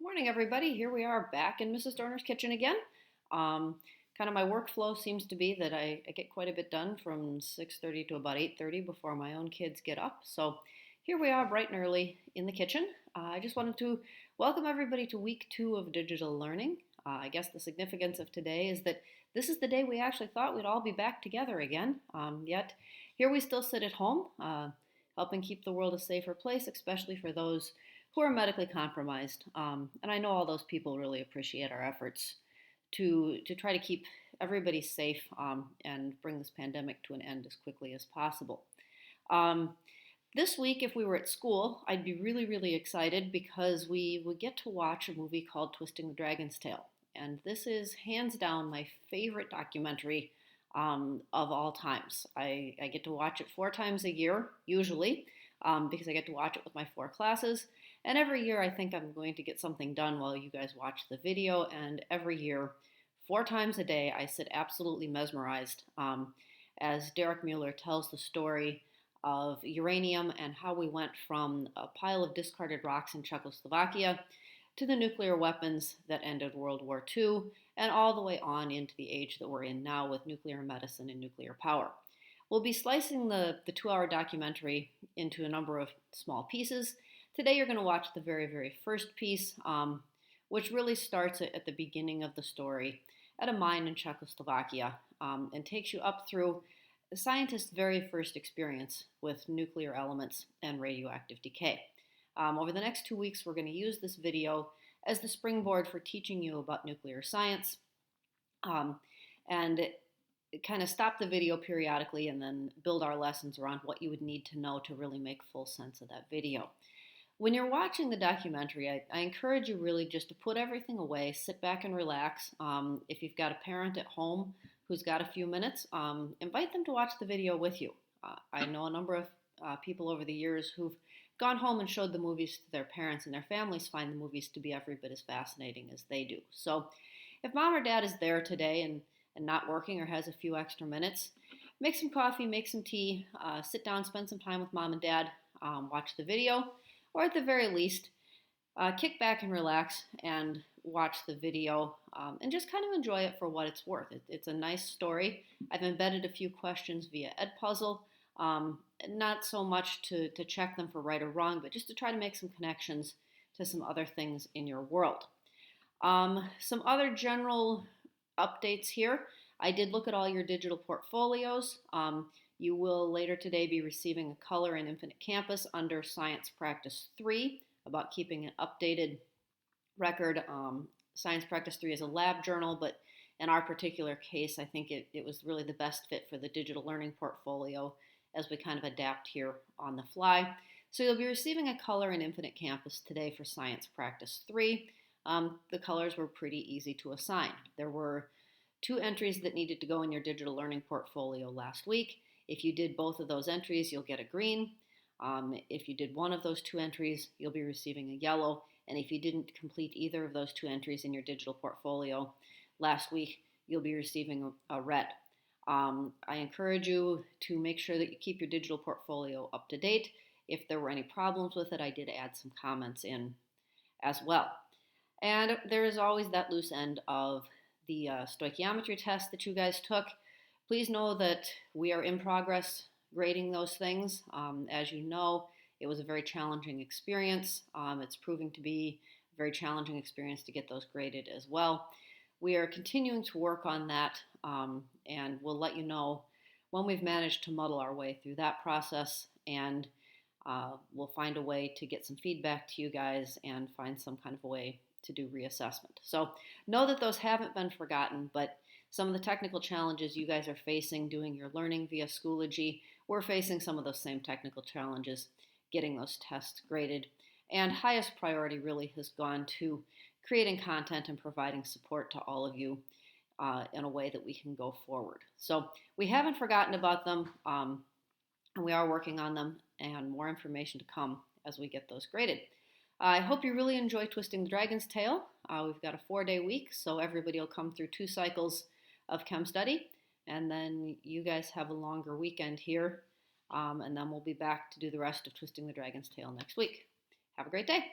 Good morning, everybody. Here we are back in Mrs. Dorner's kitchen again. Um, Kind of my workflow seems to be that I get quite a bit done from 6:30 to about 8:30 before my own kids get up. So here we are bright and early in the kitchen. I just wanted to welcome everybody to week 2 of digital learning. I guess the significance of today is that this is the day we actually thought we'd all be back together again. Yet here we still sit at home, helping keep the world a safer place, especially for those who are medically compromised. And I know all those people really appreciate our efforts to try to keep everybody safe and bring this pandemic to an end as quickly as possible. Um, this week, if we were at school, I'd be really, really excited because we would get to watch a movie called Twisting the Dragon's Tail. And this is hands down my favorite documentary of all times. I get to watch it 4 times a year, usually, because I get to watch it with my 4 classes. And every year I think I'm going to get something done while you guys watch the video. And every year, 4 times a day, I sit absolutely mesmerized as Derek Mueller tells the story of uranium and how we went from a pile of discarded rocks in Czechoslovakia to the nuclear weapons that ended World War II, and all the way on into the age that we're in now with nuclear medicine and nuclear power. We'll be slicing the 2 hour documentary into a number of small pieces. Today you're going to watch the very, very first piece, which really starts at the beginning of the story at a mine in Czechoslovakia and takes you up through scientists' very first experience with nuclear elements and radioactive decay. Over the next 2 weeks, we're going to use this video as the springboard for teaching you about nuclear science and kind of stop the video periodically and then build our lessons around what you would need to know to really make full sense of that video. When you're watching the documentary, I encourage you really just to put everything away, sit back and relax. If you've got a parent at home who's got a few minutes, invite them to watch the video with you. I know a number of people over the years who've gone home and showed the movies to their parents, and their families find the movies to be every bit as fascinating as they do. So if mom or dad is there today and not working or has a few extra minutes, make some coffee, make some tea, sit down, spend some time with mom and dad, watch the video, or at the very least, kick back and relax and watch the video and just kind of enjoy it for what it's worth. It's a nice story. I've embedded a few questions via Edpuzzle, not so much to check them for right or wrong, but just to try to make some connections to some other things in your world. Some other general updates here. I did look at all your digital portfolios. You will later today be receiving a color in Infinite Campus under Science Practice 3 about keeping an updated record. Science Practice 3 is a lab journal, but in our particular case, I think it was really the best fit for the digital learning portfolio as we kind of adapt here on the fly. So you'll be receiving a color in Infinite Campus today for Science Practice 3. The colors were pretty easy to assign. There were 2 entries that needed to go in your digital learning portfolio last week. If you did both of those entries, you'll get a green. If you did one of those 2 entries, you'll be receiving a yellow. And if you didn't complete either of those 2 entries in your digital portfolio last week, you'll be receiving a red. I encourage you to make sure that you keep your digital portfolio up to date. If there were any problems with it, I did add some comments in as well. And there is always that loose end of the stoichiometry test that you guys took. Please know that we are in progress grading those things. As you know, it was a very challenging experience. It's proving to be a very challenging experience to get those graded as well. We are continuing to work on that, and we'll let you know when we've managed to muddle our way through that process, and we'll find a way to get some feedback to you guys and find some kind of a way to do reassessment. So know that those haven't been forgotten, but some of the technical challenges you guys are facing doing your learning via Schoology, we're facing some of those same technical challenges getting those tests graded. And highest priority really has gone to creating content and providing support to all of you in a way that we can go forward. So we haven't forgotten about them, and we are working on them, and more information to come as we get those graded. I hope you really enjoy Twisting the Dragon's Tail. We've got a 4-day week, so everybody will come through 2 cycles of chem study, and then you guys have a longer weekend here, and then we'll be back to do the rest of Twisting the Dragon's Tail next week. Have a great day.